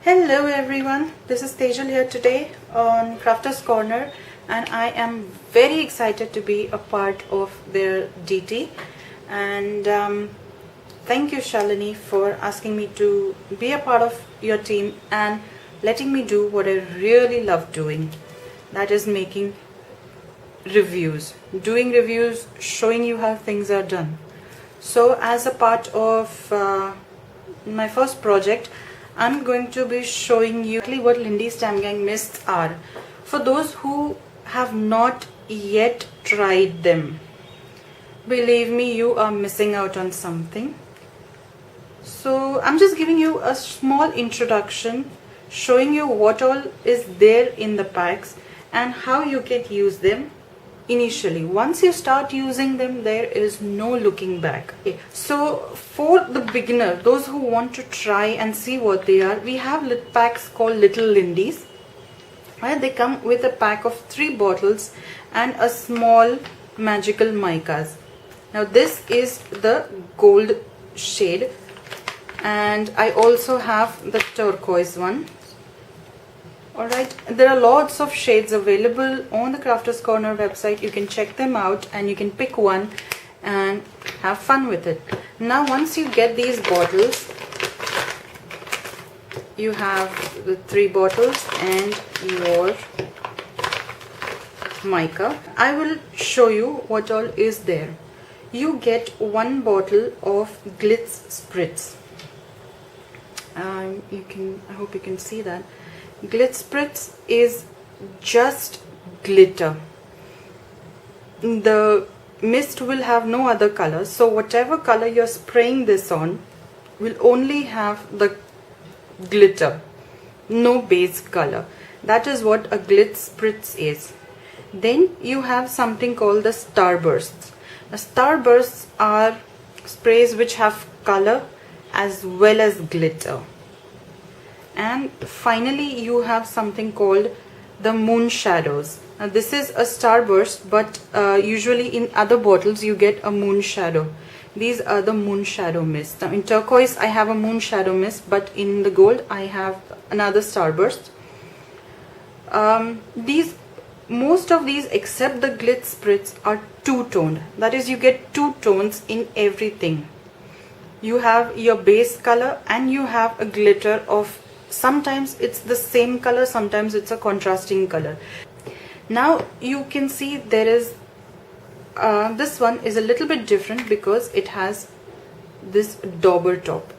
Hello everyone, this is Tejal here today on Crafters Corner, and I am very excited to be a part of their DT. And thank you, Shalini, for asking me to be a part of your team and letting me do what I really love doing, that is making reviews, doing reviews, showing you how things are done. So as a part of my first project, I'm going to be showing you exactly what Lindy Stamp Gang mists are, for those who have not yet tried them. Believe me, you are missing out on something. So I'm just giving you a small introduction, showing you what all is there in the packs and how you can use them initially. Once you start using them, there is no looking back. Okay. So for the beginner, those who want to try and see what they are, we have packs called Little Lindies. They come with a pack of 3 bottles and a small magical micas. Now this is the gold shade, and I also have the turquoise one. Alright, there are lots of shades available on the Crafters Corner website. You can check them out and you can pick one and have fun with it. Now once you get these bottles, you have the 3 bottles and your mica. I will show you what all is there. You get 1 bottle of glitz spritz. I hope you can see that. Glitz spritz is just glitter. The mist will have no other color, so whatever color you're spraying this on will only have the glitter, no base color. That is what a glitz spritz is. Then you have something called the starbursts. The starbursts are sprays which have color as well as glitter. And finally you have something called the moon shadows. Now this is a starburst, but usually in other bottles you get a moon shadow. These are the moon shadow mists. Now in turquoise I have a moon shadow mist, but in the gold I have another starburst. Most of these except the glitz spritz are two-toned. That is, you get 2 tones in everything. You have your base color and you have a glitter of, sometimes it's the same color, sometimes it's a contrasting color. Now you can see there is this one is a little bit different because it has this dauber top.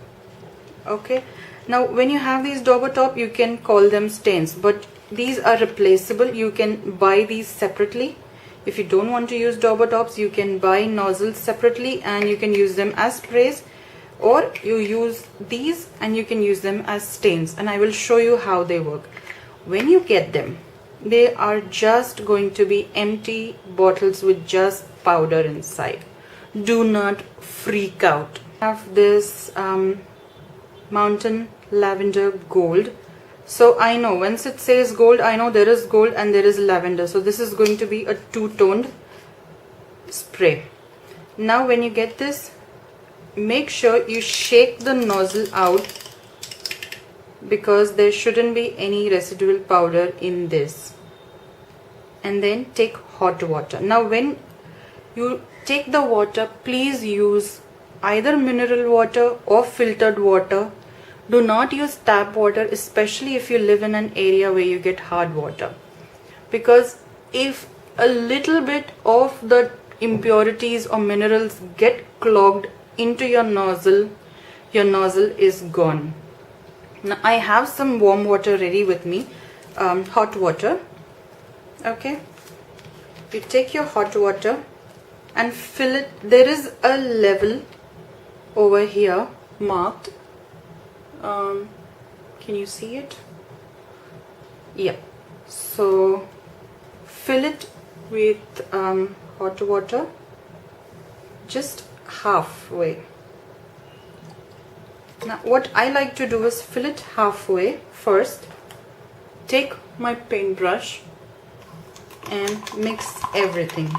Okay, now when you have these dauber top, you can call them stains, but these are replaceable. You can buy these separately. If you don't want to use dauber tops, you can buy nozzles separately and you can use them as sprays, or you use these and you can use them as stains, and I will show you how they work. When you get them, they are just going to be empty bottles with just powder inside. Do not freak out. I have this mountain lavender gold. So I know once it says gold, I know there is gold and there is lavender. So this is going to be a 2-toned spray. Now when you get this, make sure you shake the nozzle out, because there shouldn't be any residual powder in this. And then take hot water. Now when you take the water, please use either mineral water or filtered water. Do not use tap water, especially if you live in an area where you get hard water, because if a little bit of the impurities or minerals get clogged into your nozzle is gone. Now I have some warm water ready with me, hot water. Okay, you take your hot water and fill it. There is a level over here marked. Can you see it? Yeah. So fill it with hot water, just halfway. Now what I like to do is fill it halfway first, take my paintbrush and mix everything.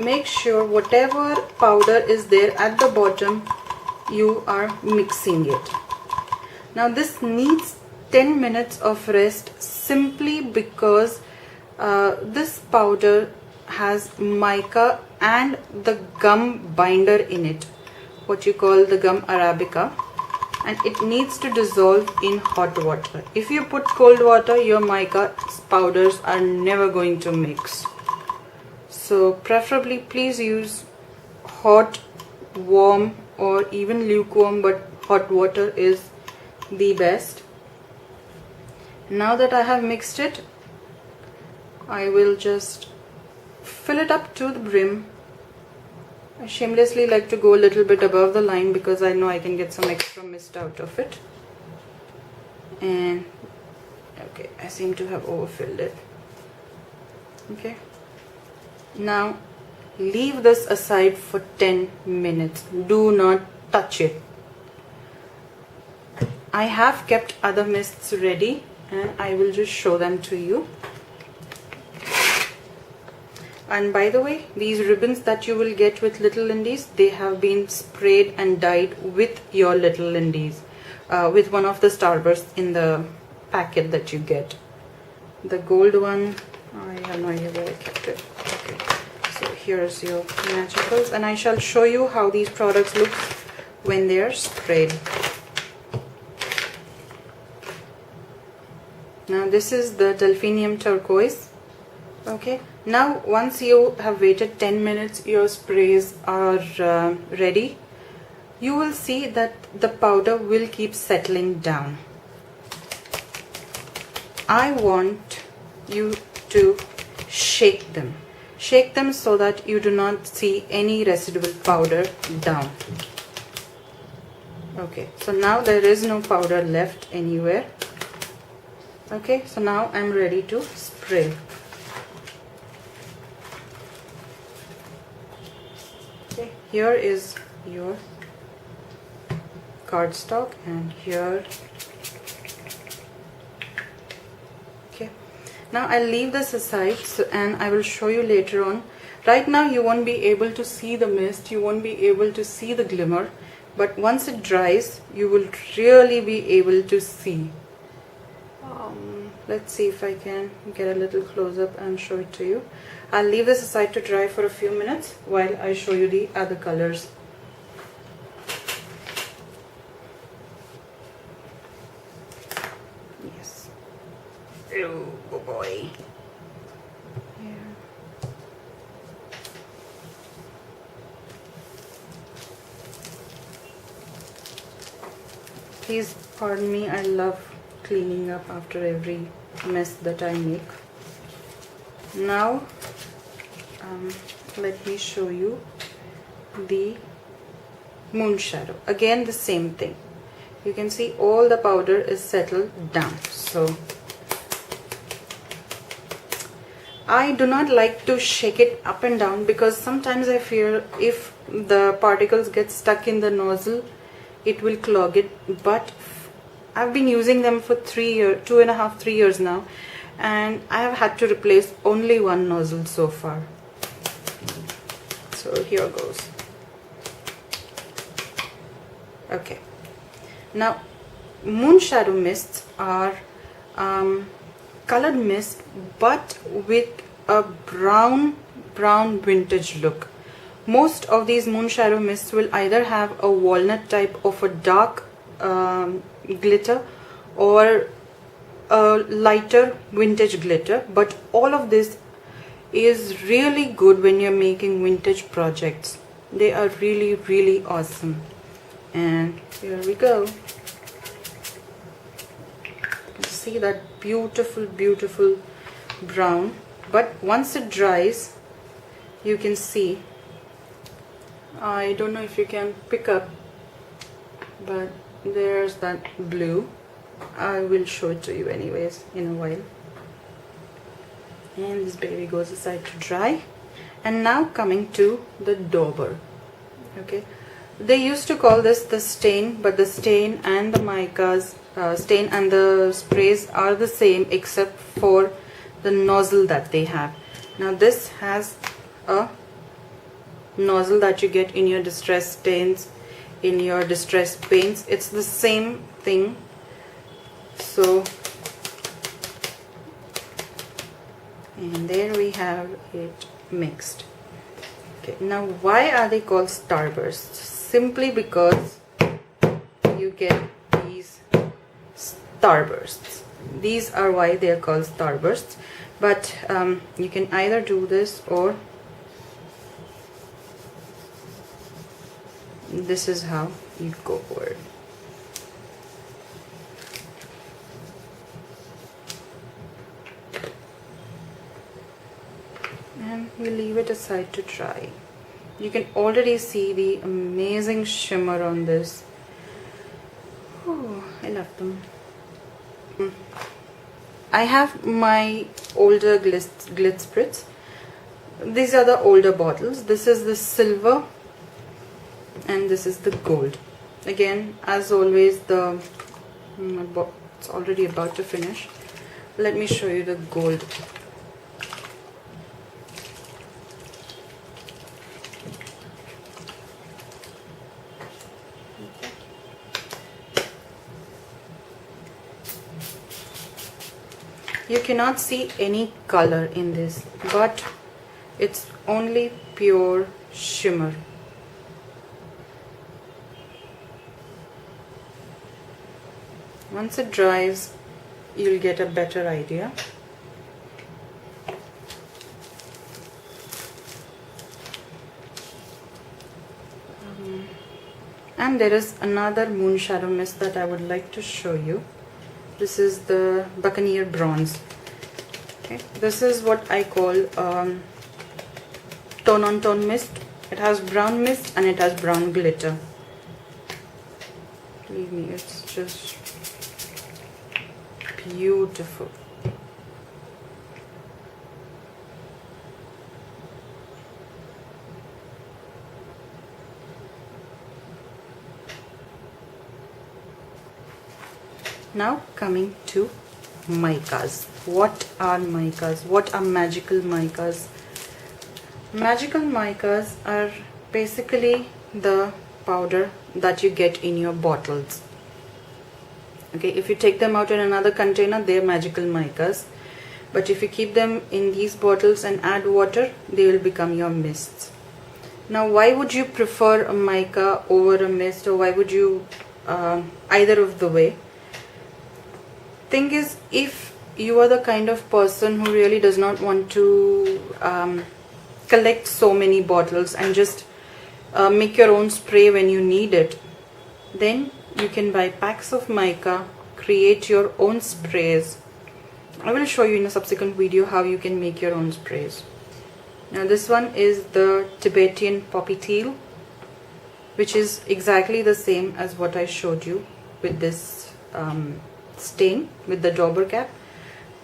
make sure whatever powder is there at the bottom, you are mixing it. Now this needs 10 minutes of rest simply because this powder has mica and the gum binder in it, what you call the gum arabica, and it needs to dissolve in hot water. If you put cold water, your mica powders are never going to mix. So preferably please use hot, warm, or even lukewarm, but hot water is the best. Now that I have mixed it, I will just fill it up to the brim. I shamelessly like to go a little bit above the line because I know I can get some extra mist out of it. And okay, I seem to have overfilled it. Okay, now leave this aside for 10 minutes. Do not touch it. I have kept other mists ready and I will just show them to you. And by the way, these ribbons that you will get with Little Lindy's, they have been sprayed and dyed with your Little Lindy's, with one of the Starbursts in the packet that you get. The gold one, I have no idea where I kept it. Okay, so here's your magicals, and I shall show you how these products look when they are sprayed. Now this is the delphinium turquoise. Okay, now once you have waited 10 minutes, your sprays are ready. You will see that the powder will keep settling down. I want you to shake them. Shake them so that you do not see any residual powder down. Okay, so now there is no powder left anywhere. Okay, so now I'm ready to spray. Okay, here is your cardstock and here. Okay, now I'll leave this aside and I will show you later on. Right now you won't be able to see the mist, you won't be able to see the glimmer, but once it dries you will really be able to see. Let's see if I can get a little close up and show it to you. I'll leave this aside to dry for a few minutes while I show you the other colors. Yes. Oh boy. Here. Please pardon me, I love cleaning up after every mess that I make. Now let me show you the moon shadow. Again the same thing. You can see all the powder is settled down. So I do not like to shake it up and down because sometimes I fear if the particles get stuck in the nozzle it will clog it, but I've been using them for 2.5, 3 years now, and I have had to replace only one nozzle so far. So here goes. Okay, now moon shadow mists are colored mist but with a brown vintage look. Most of these moon shadow mists will either have a walnut type of a dark glitter or a lighter vintage glitter, but all of this is really good when you're making vintage projects. They are really awesome. And here we go. You can see that beautiful brown, but once it dries you can see, I don't know if you can pick up, but there's that blue. I will show it to you anyways in a while. And this baby goes aside to dry. And now coming to the dauber. Okay, they used to call this the stain, but the stain and the micas, stain and the sprays are the same except for the nozzle that they have. Now this has a nozzle that you get in your distress stains, in your distress paints. It's the same thing. So, and there we have it mixed. Okay, now why are they called starbursts? Simply because you get these starbursts. These are why they are called starbursts. But you can either do this, or this is how you go for it. And we leave it aside to dry. You can already see the amazing shimmer on this. Oh, I love them. I have my older glitz spritz. These are the older bottles. This is the silver and this is the gold. Again, as always, it's already about to finish. Let me show you the gold. You cannot see any color in this, but it's only pure shimmer. Once it dries, you'll get a better idea. And there is another moon shadow mist that I would like to show you. This is the Buccaneer Bronze. Okay, this is what I call tone on tone mist. It has brown mist and it has brown glitter. Believe me, it's just beautiful. Now coming to micas. What are micas? What are magical micas? Magical micas are basically the powder that you get in your bottles. Okay, if you take them out in another container, they're magical micas. But if you keep them in these bottles and add water, they will become your mists. Now, why would you prefer a mica over a mist, or why would you either of the way? Thing is, if you are the kind of person who really does not want to collect so many bottles and just make your own spray when you need it, then you can buy packs of mica, create your own sprays. I will show you in a subsequent video how you can make your own sprays. Now this one is the Tibetan poppy teal, which is exactly the same as what I showed you with this stain with the dauber cap.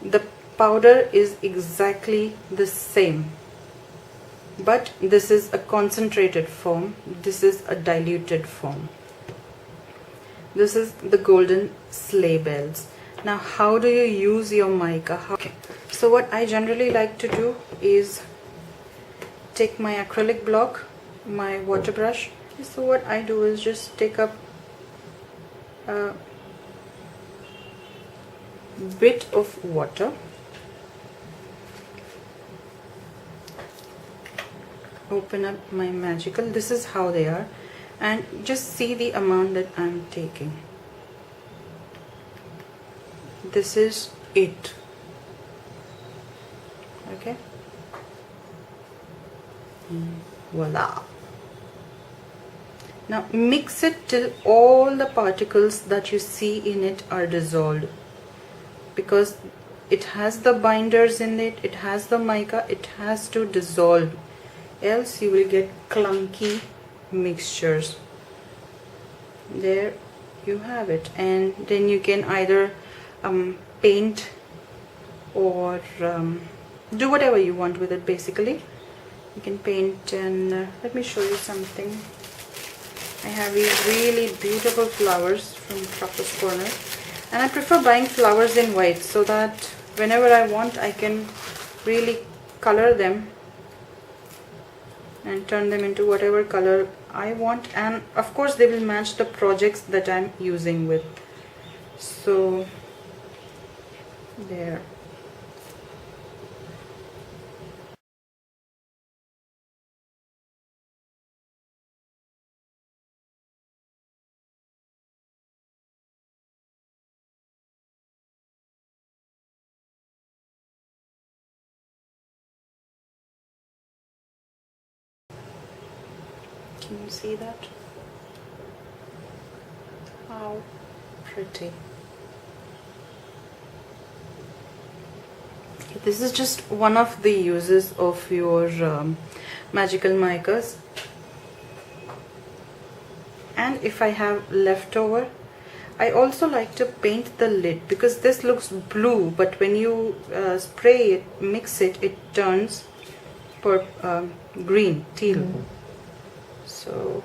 The powder is exactly the same, but this is a concentrated form, this is a diluted form. This is the golden sleigh bells. Now how do you use your mica? Okay. So what I generally like to do is take my acrylic block, my water brush. So what I do is just take up a bit of water, open up my magical, this is how they are, and just see the amount that I'm taking. This is it. Okay, voila. Now mix it till all the particles that you see in it are dissolved, because it has the binders in it, it has the mica, it has to dissolve, else you will get clunky mixtures. There you have it. And then you can either paint or do whatever you want with it. Basically you can paint, and let me show you something. I have these really beautiful flowers from Crafter's Corner, and I prefer buying flowers in white so that whenever I want I can really color them and turn them into whatever color I want, and of course they will match the projects that I'm using with. So there. Can you see that? How pretty. This is just one of the uses of your magical micas. And if I have leftover, I also like to paint the lid, because this looks blue, but when you spray it, mix it, it turns green, teal. So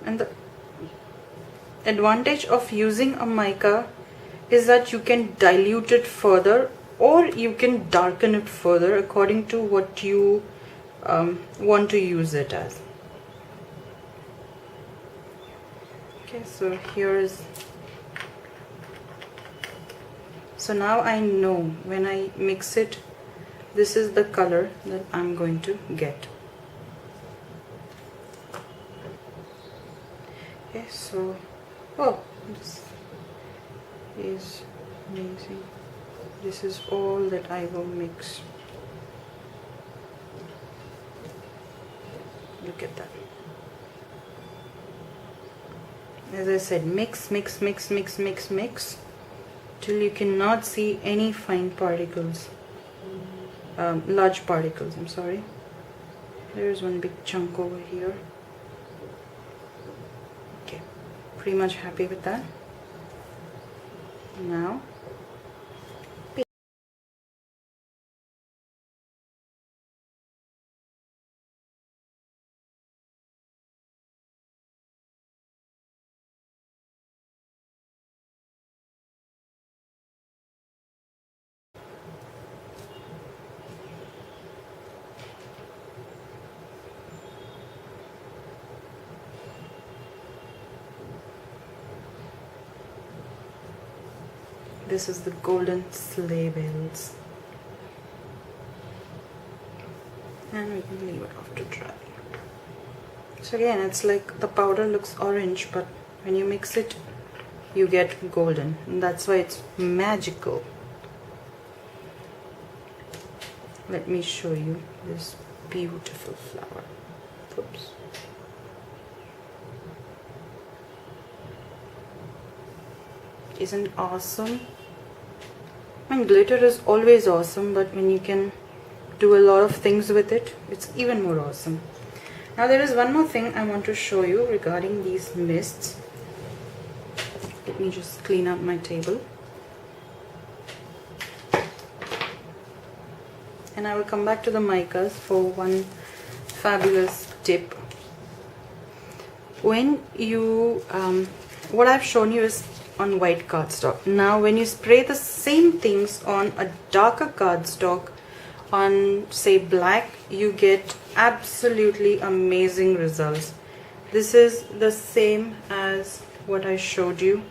and the advantage of using a mica is that you can dilute it further, or you can darken it further according to what you want to use it as. Okay, so so now I know when I mix it, this is the color that I'm going to get. Okay, so this is amazing. This is all that I will mix. Look at that. As I said, mix, mix, mix, mix, mix, mix till you cannot see any fine particles, large particles, I'm sorry. There's one big chunk over here. Okay, pretty much happy with that. Now this is the golden sleigh bells, and we can leave it off to dry. So again, it's like the powder looks orange, but when you mix it, you get golden, and that's why it's magical. Let me show you this beautiful flower. Oops. Isn't it awesome? I mean, glitter is always awesome, but when you can do a lot of things with it, it's even more awesome. Now there is one more thing I want to show you regarding these mists. Let me just clean up my table. And I will come back to the micas for one fabulous tip. When you, what I've shown you is on white cardstock. Now when you spray the same things on a darker cardstock, on say black, you get absolutely amazing results. This is the same as what I showed you,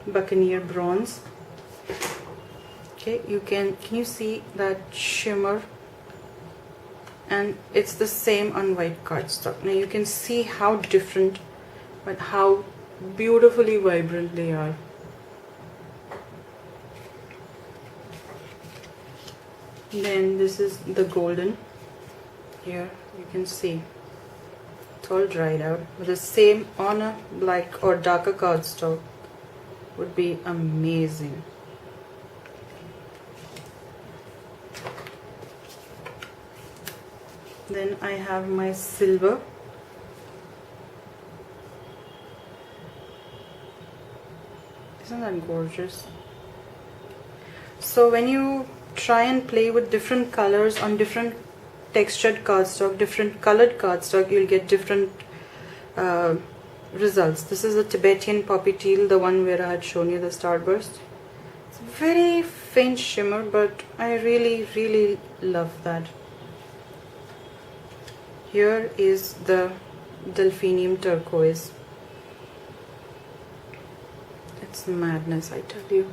Buccaneer bronze. Okay, can you see that shimmer? And it's the same on white cardstock. Now you can see how different, but how beautifully vibrant they are. Then this is the golden. Here you can see it's all dried out, but the same on a black or darker cardstock would be amazing. Then I have my silver. Isn't that gorgeous? So when you try and play with different colors on different textured cardstock, different colored cardstock, you'll get different results. This is a Tibetan poppy teal, the one where I had shown you the starburst. It's a very faint shimmer, but I really love that. Here is the delphinium turquoise. It's madness, I tell you.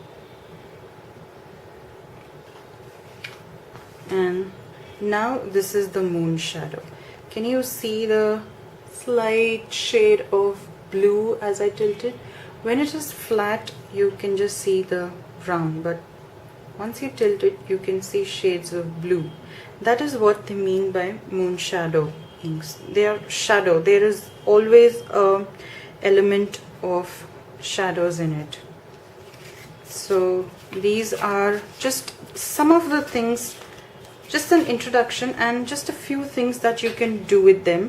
And now this is the moon shadow. Can you see the slight shade of blue as I tilt it? When it is flat, you can just see the brown, but once you tilt it, you can see shades of blue. That is what they mean by moon shadow inks. They are shadow. There is always a element of shadows in it. So these are just some of the things, just an introduction and just a few things that you can do with them.